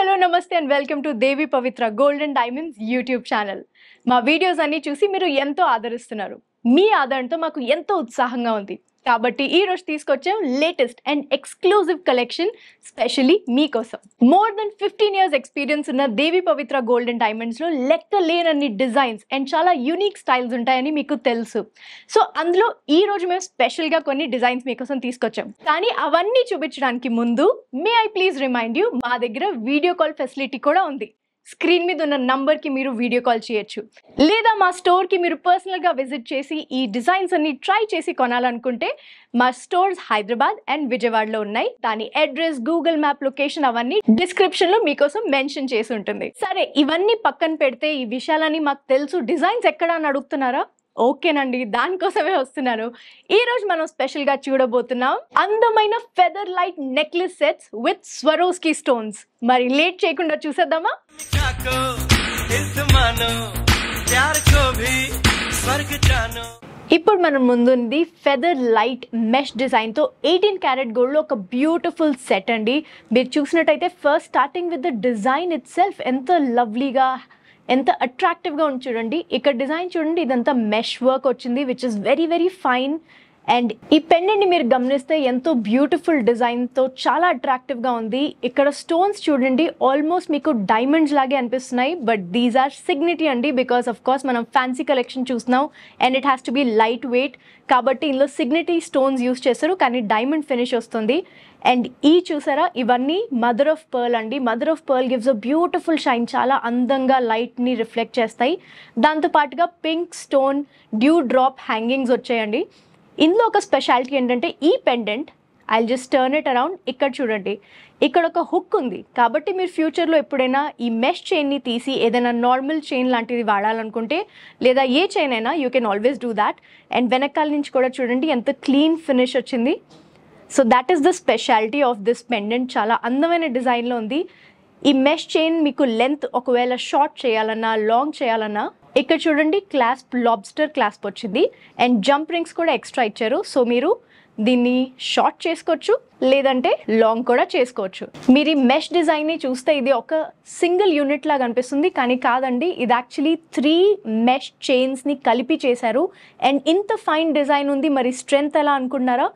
Hello నమస్తే and welcome to Devi Pavitra gold and diamonds YouTube channel. మా videos అన్ని చూసి మీరు ఎంతో ఆదరిస్తున్నారు. మీ ఆదరణతో మాకు ఎంతో ఉత్సాహంగా ఉంది. కాబట్టి ఈ రోజు తీసుకొచ్చాం latest and exclusive collection specially మీకోసం. మోర్ దెన్ 15 years ఎక్స్పీరియన్స్ ఉన్న దేవి పవిత్ర గోల్డ్ అండ్ డైమండ్స్ లో లెక్క లేనన్ని డిజైన్స్ అండ్ చాలా యూనిక్ స్టైల్స్ ఉంటాయని మీకు తెలుసు. సో అందులో ఈ రోజు మేము స్పెషల్ గా కొన్ని డిజైన్స్ మీకోసం తీసుకొచ్చాం. కానీ అవన్నీ చూపించడానికి ముందు may I please remind you, మా దగ్గర వీడియో కాల్ ఫెసిలిటీ కూడా ఉంది. స్క్రీన్ మీద ఉన్న నంబర్ కి మీరు వీడియో కాల్ చేయొచ్చు, లేదా మా స్టోర్ కి మీరు పర్సనల్ గా విజిట్ చేసి ఈ డిజైన్స్ అన్ని ట్రై చేసి కొనాలనుకుంటే మా స్టోర్స్ హైదరాబాద్ అండ్ విజయవాడలో ఉన్నాయి. దాని అడ్రస్, గూగుల్ మ్యాప్ లొకేషన్ అవన్నీ డిస్క్రిప్షన్ లో మీకోసం మెన్షన్ చేసి ఉంటుంది. సరే, ఇవన్నీ పక్కన పెడితే ఈ విషయాలని మాకు తెలుసు, డిజైన్స్ ఎక్కడ అని అడుగుతున్నారా? ఓకేనండి, దానికోసమే వస్తున్నాను. ఈ రోజు మనం స్పెషల్ గా చూడబోతున్నాం అందమైన feather light necklace sets with Swarovski stones. మరి లేట్ చేయకుండా చూసేద్దామా? ఇప్పుడు మనం ముందుంది ఫెదర్ లైట్ మెష్ డిజైన్ తో 18 క్యారెట్ గోల్డ్ లో ఒక బ్యూటిఫుల్ సెట్ అండి. మీరు చూసినట్టయితే first starting with the design it self ఎంత లవ్లీగా, ఎంత అట్రాక్టివ్గా ఉంది చూడండి. ఇక్కడ డిజైన్ చూడండి, ఇదంతా మెష్ వర్క్ వచ్చింది which is very very fine. And ఈ పెండెంట్ని మీరు గమనిస్తే ఎంతో బ్యూటిఫుల్ డిజైన్తో చాలా అట్రాక్టివ్గా ఉంది. ఇక్కడ స్టోన్స్ చూడండి, ఆల్మోస్ట్ మీకు డైమండ్స్ లాగే అనిపిస్తున్నాయి, బట్ దీస్ ఆర్ సిగ్నిటీ అండి. బికాస్ ఆఫ్ కోర్స్ మనం ఫ్యాన్సీ కలెక్షన్ చూస్తున్నాం and it has to be light weight, కాబట్టి ఇందులో సిగ్నిటీ స్టోన్స్ యూస్ చేస్తారు కానీ డైమండ్ ఫినిష్ వస్తుంది. అండ్ ఈ చూసారా, ఇవన్నీ మదర్ ఆఫ్ పర్ల్ అండి. Mother of pearl gives a beautiful shine, చాలా అందంగా లైట్ని రిఫ్లెక్ట్ చేస్తాయి. దాంతోపాటుగా pink stone due drop hangings వచ్చాయండి. ఇందులో ఒక స్పెషాలిటీ ఏంటంటే ఈ pendant, I just turn it around, ఇక్కడ చూడండి, ఇక్కడ ఒక హుక్ ఉంది. కాబట్టి మీరు ఫ్యూచర్లో ఎప్పుడైనా ఈ మెష్ చైన్ని తీసి ఏదైనా నార్మల్ చైన్ లాంటిది వాడాలనుకుంటే, లేదా ఏ చైన్ అయినా, you can always do that. And వెనకాల నుంచి కూడా చూడండి ఎంత క్లీన్ ఫినిష్ వచ్చింది. So that is the speciality of this pendant. చాలా అందమైన డిజైన్లో ఉంది. ఈ మెష్ చైన్ మీకు లెంత్ ఒకవేళ షార్ట్ చేయాలన్నా, లాంగ్ చేయాలన్నా, ఇక్కడ చూడండి క్లాస్ప్, లాబ్స్టర్ క్లాస్ప్ వచ్చింది. అండ్ జంప్ రింగ్స్ కూడా ఎక్స్ట్రా ఇచ్చారు. సో మీరు దీన్ని షార్ట్ చేసుకోవచ్చు, లేదంటే లాంగ్ కూడా చేసుకోవచ్చు. మీరు ఈ మెష్ డిజైన్ని చూస్తే ఇది ఒక సింగిల్ యూనిట్ లాగా అనిపిస్తుంది, కానీ కాదండి, ఇది యాక్చువల్లీ 3 మెష్ చైన్స్ని కలిపి చేశారు. అండ్ ఇంత ఫైన్ డిజైన్ ఉంది, మరి స్ట్రెంగ్త్ ఎలా అనుకున్నారా?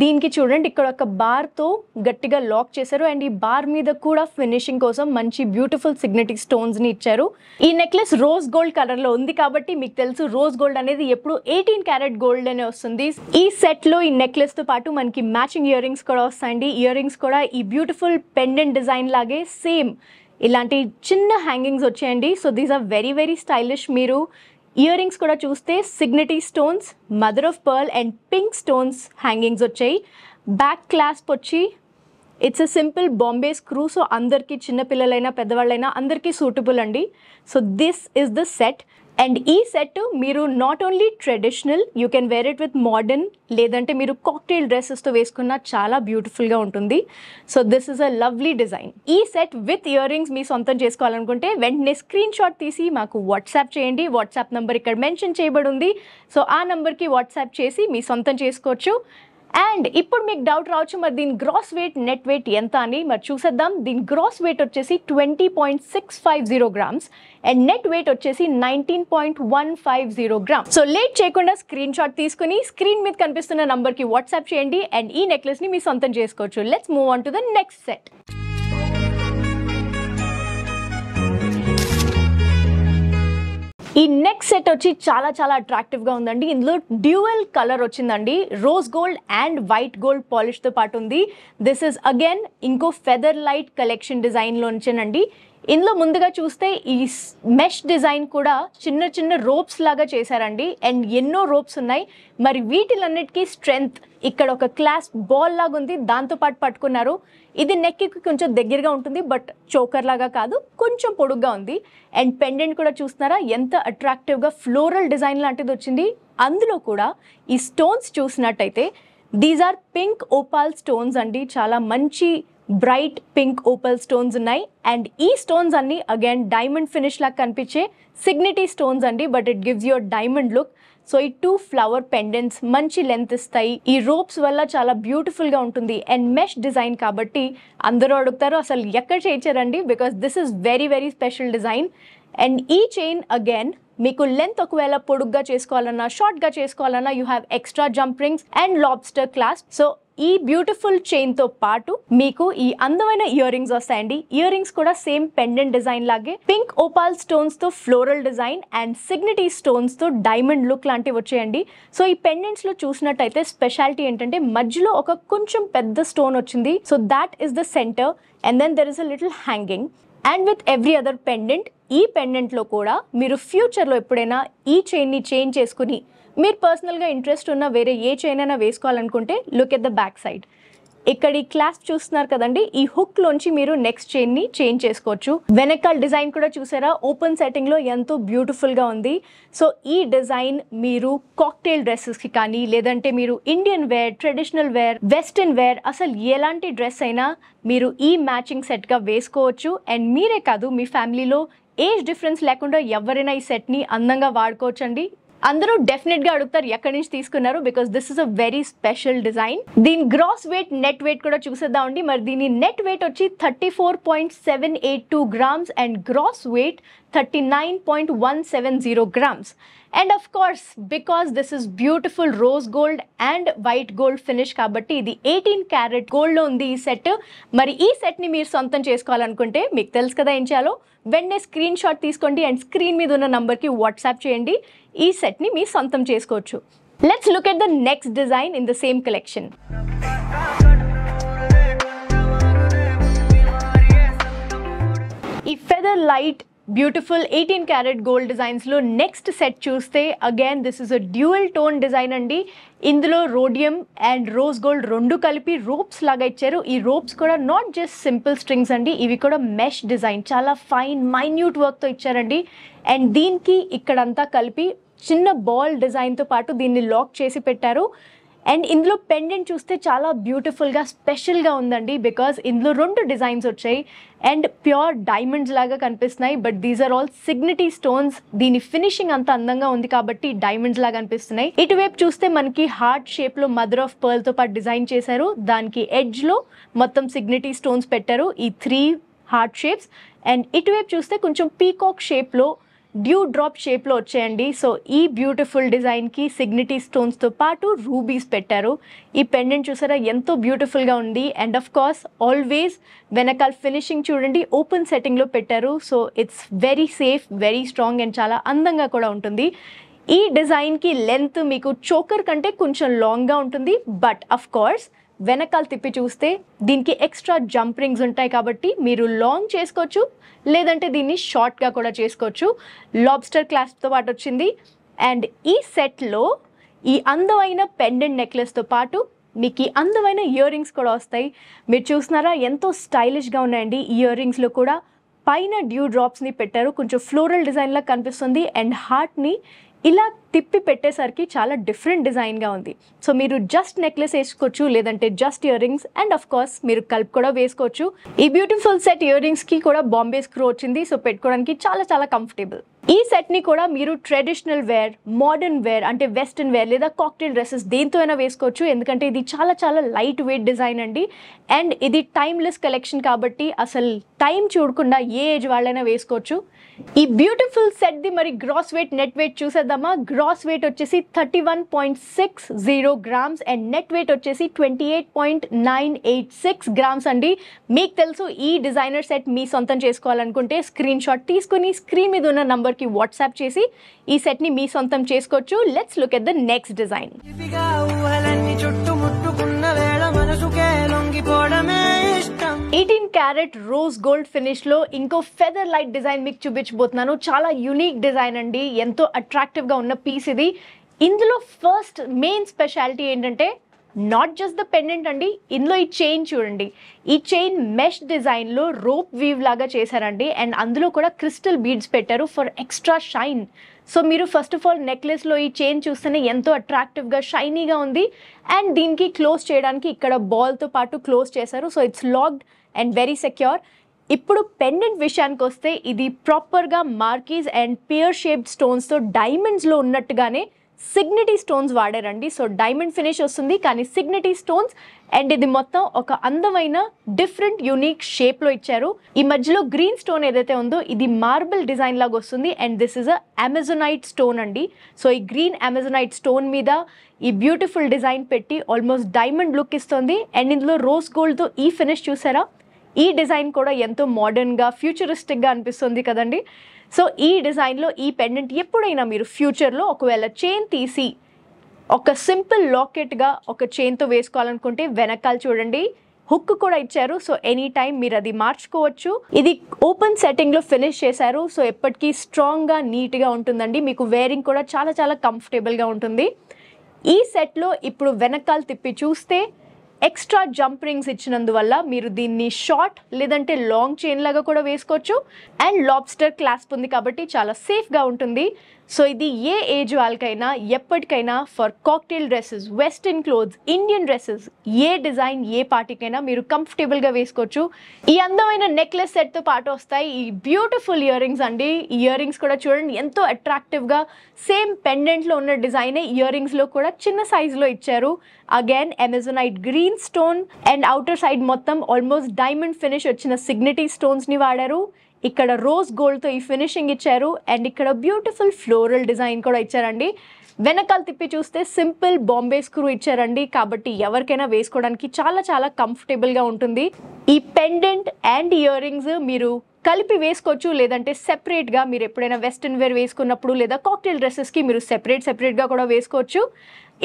దీనికి చూడండి, ఇక్కడ ఒక బార్తో గట్టిగా లాక్ చేశారు. అండ్ ఈ బార్ మీద కూడా ఫినిషింగ్ కోసం మంచి బ్యూటిఫుల్ సిగ్నెటిక్ స్టోన్స్ని ఇచ్చారు. ఈ నెక్లెస్ రోజ్ గోల్డ్ కలర్లో ఉంది కాబట్టి మీకు తెలుసు రోజ్ గోల్డ్ అనేది ఎప్పుడు 18 క్యారెట్ గోల్డ్ అనే వస్తుంది. ఈ సెట్లో ఈ నెక్లెస్తో పాటు మనకి మ్యాచింగ్ ఇయర్ రింగ్స్ కూడా వస్తాయండి. ఇయర్ రింగ్స్ కూడా ఈ బ్యూటిఫుల్ పెండెంట్ డిజైన్ లాగే సేమ్ ఇలాంటి చిన్న హ్యాంగింగ్స్ వచ్చాయండి. So these are very very stylish. మీరు ఇయర్ రింగ్స్ కూడా చూస్తే signity stones, mother of pearl and pink stones hangings వచ్చాయి. బ్యాక్ క్లాస్ప్ వచ్చి it's a simple Bombay screw. So అందరికీ, చిన్నపిల్లలైనా పెద్దవాళ్ళైనా అందరికీ సూటబుల్ అండి. So this is the set. And ఈ సెట్ మీరు not only traditional, you can wear it with modern, లేదంటే మీరు కాక్టైల్ డ్రెస్సెస్తో వేసుకున్న చాలా బ్యూటిఫుల్గా ఉంటుంది. So this is a lovely design. ఈ సెట్ విత్ ఇయర్ రింగ్స్ మీ సొంతం చేసుకోవాలనుకుంటే వెంటనే స్క్రీన్ షాట్ తీసి మాకు వాట్సాప్ చేయండి. వాట్సాప్ నెంబర్ ఇక్కడ మెన్షన్ చేయబడి ఉంది. సో ఆ నెంబర్కి వాట్సాప్ చేసి మీ సొంతం చేసుకోవచ్చు. అండ్ ఇప్పుడు మీకు డౌట్ రావచ్చు, మరి దీని గ్రాస్ వెయిట్, నెట్ వెయిట్ ఎంత అని. మరి చూసేద్దాం. దీని గ్రాస్ వెయిట్ వచ్చేసి 20.650 grams అండ్ నెట్ వెయిట్ వచ్చేసి 19.150 grams. సో లేట్ చేయకుండా స్క్రీన్ షాట్ తీసుకుని స్క్రీన్ మీద కనిపిస్తున్న నంబర్కి వాట్సాప్ చేయండి అండ్ ఈ నెక్లెస్ని మీ సొంతం చేసుకోవచ్చు. Let's move on to the next set. ఈ నెక్స్ట్ సెట్ వచ్చి చాలా చాలా అట్రాక్టివ్గా ఉందండి. ఇందులో డ్యూయల్ కలర్ వచ్చిందండి. Rose gold and white gold పాలిష్తో పాటు ఉంది. దిస్ ఇస్ అగైన్ ఇంకో ఫెదర్ లైట్ కలెక్షన్ డిజైన్లోంచేనండి. ఇందులో ముందుగా చూస్తే ఈ మెష్ డిజైన్ కూడా చిన్న చిన్న రోప్స్ లాగా చేశారండి. అండ్ ఎన్నో రోప్స్ ఉన్నాయి. మరి వీటిలన్నిటికీ స్ట్రెంగ్త్, ఇక్కడ ఒక క్లాస్ బాల్ లాగా ఉంది, దాంతోపాటు పట్టుకున్నారు. ఇది నెక్కి కొంచెం దగ్గరగా ఉంటుంది, బట్ చోకర్ లాగా కాదు, కొంచెం పొడుగ్గా ఉంది. అండ్ పెండెంట్ కూడా చూస్తున్నారా ఎంత అట్రాక్టివ్గా ఫ్లోరల్ డిజైన్ లాంటిది వచ్చింది. అందులో కూడా ఈ స్టోన్స్ చూసినట్టయితే these are pink opal stones అండి. చాలా మంచి బ్రైట్ పింక్ ఓపల్ స్టోన్స్ ఉన్నాయి. అండ్ ఈ స్టోన్స్ అన్ని అగైన్ డైమండ్ ఫినిష్ లాగా కనిపించే సిగ్నిటీ స్టోన్స్ అండి, but it gives your diamond look. So ఈ 2 ఫ్లవర్ పెండెంట్స్ మంచి లెంత్ ఇస్తాయి. ఈ రోప్స్ వల్ల చాలా బ్యూటిఫుల్ గా ఉంటుంది. అండ్ మెష్ డిజైన్ కాబట్టి అందరూ అడుగుతారు అసలు ఎక్కడ చేయించారండి, because this is very very special design. And ఈ చైన్ అగైన్ మీకు లెంత్ ఒకవేళ పొడుగ్గా చేసుకోవాలన్నా షార్ట్గా చేసుకోవాలన్నా you have extra jump rings and lobster clasp. So ఈ బ్యూటిఫుల్ చైన్తో పాటు మీకు ఈ అందమైన ఇయర్ రింగ్స్ వస్తాయండి. ఇయర్ రింగ్స్ కూడా సేమ్ పెండెంట్ డిజైన్ లాగే పింక్ ఓపాల్ స్టోన్స్తో ఫ్లోరల్ డిజైన్ అండ్ సిగ్నిటీ స్టోన్స్తో డైమండ్ లుక్ లాంటివి వచ్చాయండి. సో ఈ పెండెంట్స్లో చూసినట్టయితే స్పెషాలిటీ ఏంటంటే మధ్యలో ఒక కొంచెం పెద్ద స్టోన్ వచ్చింది. So that is the centre and then there is a little hanging. And with every other pendant ఈ పెండెంట్లో కూడా మీరు ఫ్యూచర్లో ఎప్పుడైనా ఈ చైన్ని చేంజ్ చేసుకుని మీరు పర్సనల్గా ఇంట్రెస్ట్ ఉన్న వేరే ఏ చైన్ అయినా వేసుకోవాలనుకుంటే look at the back side. ఇక్కడ ఈ క్లాస్ చూస్తున్నారు కదండి, ఈ హుక్ లోంచి మీరు నెక్స్ట్ చైన్ ని చేంజ్ చేసుకోవచ్చు. వెనకాల డిజైన్ కూడా చూసారా, ఓపెన్ సెట్టింగ్ లో ఎంతో బ్యూటిఫుల్ గా ఉంది. సో ఈ డిజైన్ మీరు కాక్టైల్ డ్రెస్సెస్ కి కానీ లేదంటే మీరు Indian wear, traditional wear, western wear, అసలు ఎలాంటి డ్రెస్ అయినా మీరు ఈ మ్యాచింగ్ సెట్ గా వేసుకోవచ్చు. అండ్ మీరే కాదు మీ ఫ్యామిలీలో ఏజ్ డిఫరెన్స్ లేకుండా ఎవరైనా ఈ సెట్ ని అందంగా వాడుకోవచ్చండి. అందరూ డెఫినెట్ గా అడుగుతారు ఎక్కడి నుంచి తీసుకున్నారు, because this is a very special design. దీని గ్రాస్ వెయిట్, నెట్ వెయిట్ కూడా చూసేద్దామండి. మరి దీని నెట్ వెయిట్ వచ్చి 34.782 grams and gross weight 39.170 grams. And of course, because this is beautiful rose gold and white gold finish కాబట్టి ఇది 18 carat gold లో ఉంది ఈ సెట్. మరి ఈ సెట్ ని మీరు సొంతం చేసుకోవాలనుకుంటే మీకు తెలుసు కదా ఏం చేయాలో, వెంటనే స్క్రీన్ షాట్ తీసుకోండి అండ్ స్క్రీన్ మీద ఉన్న నంబర్కి వాట్సాప్ చేయండి. ఈ సెట్ ని మీరు సొంతం చేసుకోవచ్చు. Let's look at the next design in the same collection. ఈ feather light beautiful 18 carat gold డిజైన్స్లో నెక్స్ట్ సెట్ చూస్తే again this is a dual tone design అండి. ఇందులో రోడియం అండ్ రోజ్ గోల్డ్ రెండు కలిపి రోప్స్ లాగా ఇచ్చారు. ఈ రోప్స్ కూడా నాట్ జస్ట్ సింపుల్ స్ట్రింగ్స్ అండి, ఇవి కూడా మెష్ డిజైన్, చాలా ఫైన్ మైన్యూట్ వర్క్తో ఇచ్చారండి. అండ్ దీనికి ఇక్కడంతా కలిపి చిన్న బాల్ డిజైన్తో పాటు దీన్ని లాక్ చేసి పెట్టారు. అండ్ ఇందులో పెండెంట్ చూస్తే చాలా బ్యూటిఫుల్గా స్పెషల్గా ఉందండి, బికాజ్ ఇందులో రెండు డిజైన్స్ వచ్చాయి అండ్ ప్యూర్ డైమండ్స్ లాగా కనిపిస్తున్నాయి. But these are all signity stones. దీని ఫినిషింగ్ అంత అందంగా ఉంది కాబట్టి డైమండ్స్ లాగా అనిపిస్తున్నాయి. ఇటువైపు చూస్తే మనకి హార్ట్ షేప్లో మదర్ ఆఫ్ పర్ల్తో పాటు డిజైన్ చేశారు. దానికి ఎడ్జ్లో మొత్తం సిగ్నిటీ స్టోన్స్ పెట్టారు, ఈ 3 హార్ట్ షేప్స్. అండ్ ఇటువైపు చూస్తే కొంచెం పీకాక్ షేప్లో డ్యూ డ్రాప్ షేప్లో వచ్చాయండి. సో ఈ బ్యూటిఫుల్ డిజైన్కి సిగ్నిటీ స్టోన్స్తో పాటు రూబీస్ పెట్టారు. ఈ పెండెంట్ చూసారా ఎంతో బ్యూటిఫుల్గా ఉంది. అండ్ ఆఫ్ కోర్స్ ఆల్వేస్ వెనకాల ఫినిషింగ్ చూడండి ఓపెన్ సెట్టింగ్లో పెట్టారు. So it's very safe, very strong and చాలా అందంగా కూడా ఉంటుంది. ఈ డిజైన్కి లెంత్ మీకు చోకర్ కంటే కొంచెం లాంగ్గా ఉంటుంది. బట్ ఆఫ్ కోర్స్ వెనకాల తిప్పి చూస్తే దీనికి ఎక్స్ట్రా జంప్ రింగ్స్ ఉంటాయి కాబట్టి మీరు లాంగ్ చేసుకోవచ్చు, లేదంటే దీన్ని షార్ట్గా కూడా చేసుకోవచ్చు. లాబ్స్టర్ క్లాస్ప్తో పాటు వచ్చింది. అండ్ ఈ సెట్లో ఈ అందమైన పెండెంట్ నెక్లెస్తో పాటు మీకు ఈ అందమైన ఇయర్ రింగ్స్ కూడా వస్తాయి. మీరు చూస్తున్నారా ఎంతో స్టైలిష్గా ఉన్నాయండి. ఇయర్ రింగ్స్లో కూడా పైన డ్యూ డ్రాప్స్ని పెట్టారు, కొంచెం ఫ్లోరల్ డిజైన్లా కనిపిస్తుంది. అండ్ హార్ట్ని ఇలా తిప్పి పెట్టేసరికి చాలా డిఫరెంట్ డిజైన్గా ఉంది. సో మీరు జస్ట్ నెక్లెస్ వేసుకోవచ్చు, లేదంటే just ear rings and of course మీరు కల్ప్ కూడా వేసుకోవచ్చు. ఈ బ్యూటిఫుల్ సెట్ ఇయర్ రింగ్స్కి కూడా బాంబే స్క్రూ వచ్చింది, సో పెట్టుకోవడానికి చాలా చాలా కంఫర్టబుల్. ఈ సెట్ని కూడా మీరు ట్రెడిషనల్ వేర్, మోడర్న్ వేర్ అంటే వెస్టర్న్ వేర్ లేదా కాక్టైల్ డ్రెస్సెస్ దేంతో అయినా వేసుకోవచ్చు. ఎందుకంటే ఇది చాలా చాలా లైట్ వెయిట్ డిజైన్ అండి. అండ్ ఇది టైమ్లెస్ కలెక్షన్ కాబట్టి అసలు టైం చూడకుండా ఏ ఏజ్ వాళ్ళైనా వేసుకోవచ్చు. ఈ బ్యూటిఫుల్ సెట్ ది మరి గ్రాస్ వెయిట్, నెట్ వెయిట్ చూసేద్దామా. గ్రాస్ వెయిట్ వచ్చేసి 31.60 గ్రామ్స్ అండ్ నెట్ వెయిట్ వచ్చేసి 28.986 గ్రామ్స్ అండి. మీకు తెలుసు ఈ డిజైనర్ సెట్ మీ సొంతం చేసుకోవాలనుకుంటే స్క్రీన్ షాట్ తీసుకుని స్క్రీన్ మీద ఉన్న నంబర్కి వాట్సాప్ చేసి ఈ సెట్ని మీ సొంతం చేసుకోవచ్చు. Let's look at the next design. 18 carat rose gold ఫినిష్లో ఇంకో ఫెదర్ లైట్ డిజైన్ మీకు చూపించబోతున్నాను. చాలా యూనిక్ డిజైన్ అండి, ఎంతో అట్రాక్టివ్గా ఉన్న పీస్ ఇది. ఇందులో ఫస్ట్ మెయిన్ స్పెషాలిటీ ఏంటంటే నాట్ జస్ట్ ద పెండెంట్ అండి, ఇందులో ఈ చైన్ చూడండి. ఈ చైన్ మెష్ డిజైన్లో రోప్ వీవ్ లాగా చేశారండి. అండ్ అందులో కూడా క్రిస్టల్ బీడ్స్ పెట్టారు ఫర్ ఎక్స్ట్రా షైన్. సో మీరు ఫస్ట్ ఆఫ్ ఆల్ నెక్లెస్లో ఈ చైన్ చూస్తేనే ఎంతో అట్రాక్టివ్గా షైనీగా ఉంది. అండ్ దీనికి క్లోజ్ చేయడానికి ఇక్కడ బాల్తో పాటు క్లోజ్ చేశారు. So it's locked and very secure. ఇప్పుడు పెండెంట్ విషయానికి వస్తే ఇది ప్రాపర్గా మార్కీస్ అండ్ పియర్ షేప్డ్ స్టోన్స్తో డైమండ్స్లో ఉన్నట్టుగానే సిగ్నిటీ స్టోన్స్ వాడారండి. సో డైమండ్ ఫినిష్ వస్తుంది కానీ సిగ్నిటీ స్టోన్స్, అండ్ ఇది మొత్తం ఒక అందమైన డిఫరెంట్ యూనిక్ షేప్లో ఇచ్చారు. ఈ మధ్యలో గ్రీన్ స్టోన్ ఏదైతే ఉందో ఇది మార్బుల్ డిజైన్ లాగా వస్తుంది, and this is a amazonite stone అండి. సో ఈ గ్రీన్ అమెజోనైట్ స్టోన్ మీద ఈ బ్యూటిఫుల్ డిజైన్ పెట్టి ఆల్మోస్ట్ డైమండ్ లుక్ ఇస్తుంది. అండ్ ఇందులో రోజ్ గోల్డ్తో ఈ ఫినిష్ చూసారా, ఈ డిజైన్ కూడా ఎంతో మోడర్న్గా ఫ్యూచరిస్టిక్గా అనిపిస్తుంది కదండి. సో ఈ డిజైన్లో ఈ పెండెంట్ ఎప్పుడైనా మీరు ఫ్యూచర్లో ఒకవేళ చైన్ తీసి ఒక సింపుల్ లాకెట్గా ఒక చైన్తో వేసుకోవాలనుకుంటే వెనకాల చూడండి హుక్ కూడా ఇచ్చారు. సో ఎనీ టైం మీరు అది మార్చుకోవచ్చు. ఇది ఓపెన్ సెట్టింగ్లో ఫినిష్ చేశారు. సో ఎప్పటికీ స్ట్రాంగ్గా నీట్గా ఉంటుందండి. మీకు వేరింగ్ కూడా చాలా చాలా కంఫర్టబుల్గా ఉంటుంది. ఈ సెట్లో ఇప్పుడు వెనకాల తిప్పి చూస్తే ఎక్స్ట్రా జంప్ రింగ్స్ ఇచ్చినందువల్ల మీరు దీన్ని షార్ట్ లేదంటే లాంగ్ చైన్ లాగా కూడా వేసుకోవచ్చు. అండ్ లాబ్స్టర్ క్లాస్ప్ ఉంది కాబట్టి చాలా సేఫ్గా ఉంటుంది. సో ఇది ఏ ఏజ్ వాళ్ళకైనా ఎప్పటికైనా for cocktail dresses, western clothes, Indian dresses, ఏ డిజైన్ ఏ పార్టీకైనా మీరు కంఫర్టబుల్గా వేసుకోవచ్చు. ఈ అందమైన నెక్లెస్ సెట్తో పాటు వస్తాయి ఈ బ్యూటిఫుల్ ఇయర్ రింగ్స్ అండి. ఈ ఇయర్ రింగ్స్ కూడా చూడండి ఎంతో అట్రాక్టివ్గా సేమ్ పెండెంట్లో ఉన్న డిజైనే ఇయర్ రింగ్స్లో కూడా చిన్న సైజులో ఇచ్చారు. Again amazonite green stone and outer side మొత్తం ఆల్మోస్ట్ డైమండ్ ఫినిష్ వచ్చిన సిగ్నిటీ స్టోన్స్ని వాడారు. ఇక్కడ రోజ్ గోల్డ్తో ఈ ఫినిషింగ్ ఇచ్చారు. అండ్ ఇక్కడ బ్యూటిఫుల్ ఫ్లోరల్ డిజైన్ కూడా ఇచ్చారండి. వెనకాల తిప్పి చూస్తే సింపుల్ బాంబే స్క్రూ ఇచ్చారండి, కాబట్టి ఎవరికైనా వేసుకోవడానికి చాలా చాలా కంఫర్టబుల్గా ఉంటుంది. ఈ పెండెంట్ అండ్ ఇయర్ రింగ్స్ మీరు కలిపి వేసుకోవచ్చు, లేదంటే సెపరేట్గా మీరు ఎప్పుడైనా వెస్ట్రన్ వేర్ వేసుకున్నప్పుడు లేదా కాక్టైల్ డ్రెస్సెస్కి మీరు సెపరేట్గా కూడా వేసుకోవచ్చు.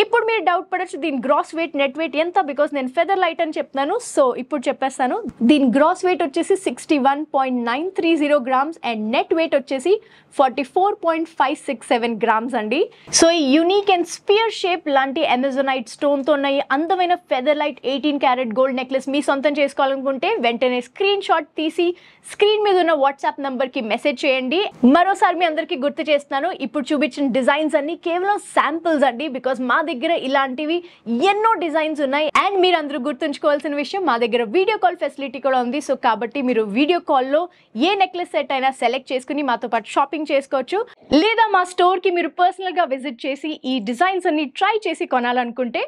ఇప్పుడు మీరు డౌట్ పడచ్చు దీని గ్రాస్ వెయిట్ నెట్ వెయిట్ ఎంత, బికాస్ నేను ఫెదర్ లైట్ అని చెప్తున్నాను. సో ఇప్పుడు చెప్పేస్తాను. దీని గ్రాస్ వెయిట్ వచ్చేసి 61.930 గ్రామ్స్ అండ్ నెట్ వెయిట్ వచ్చేసి 44.567 గ్రామ్స్ అండి. సో ఈ యూనిక్ అండ్ స్పియర్ షేప్ లాంటి అమెజోనైట్ స్టోన్తో ఉన్న ఈ అందమైన feather light 18 carat gold necklace మీ సొంతం చేసుకోవాలనుకుంటే వెంటనే స్క్రీన్ షాట్ తీసి స్క్రీన్ మీద ఉన్న వాట్సాప్ నంబర్కి మెసేజ్ చేయండి. మరోసారి మీ అందరికీ గుర్తు చేస్తున్నాను, ఇప్పుడు చూపించిన డిజైన్స్ అన్ని కేవలం శాంపిల్స్ అండి, బికాస్ మా దగ్గర ఇలాంటివి ఎన్నో డిజైన్స్ ఉన్నాయి. అండ్ మీరు అందరూ గుర్తుంచుకోవాల్సిన విషయం, మా దగ్గర వీడియో కాల్ ఫెసిలిటీ కూడా ఉంది. సో కాబట్టి మీరు వీడియో కాల్లో ఏ నెక్లెస్ సెట్ అయినా సెలెక్ట్ చేసుకుని మాతో పాటు షాపింగ్ చేసుకోవచ్చు, లేదా మా స్టోర్కి మీరు పర్సనల్గా విజిట్ చేసి ఈ డిజైన్స్ అన్ని ట్రై చేసి కొనాలనుకుంటే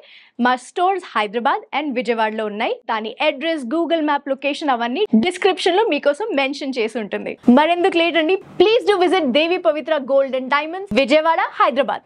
మా స్టోర్స్ హైదరాబాద్ అండ్ విజయవాడలో ఉన్నాయి. దాని అడ్రస్, గూగుల్ మ్యాప్ లొకేషన్ అవన్నీ డిస్క్రిప్షన్ లో మీకోసం మెన్షన్ చేసి ఉంటుంది. మరెందుకు లేట్ అండి, please do visit Devi Pavitra gold and diamonds, Vijayawada, Hyderabad.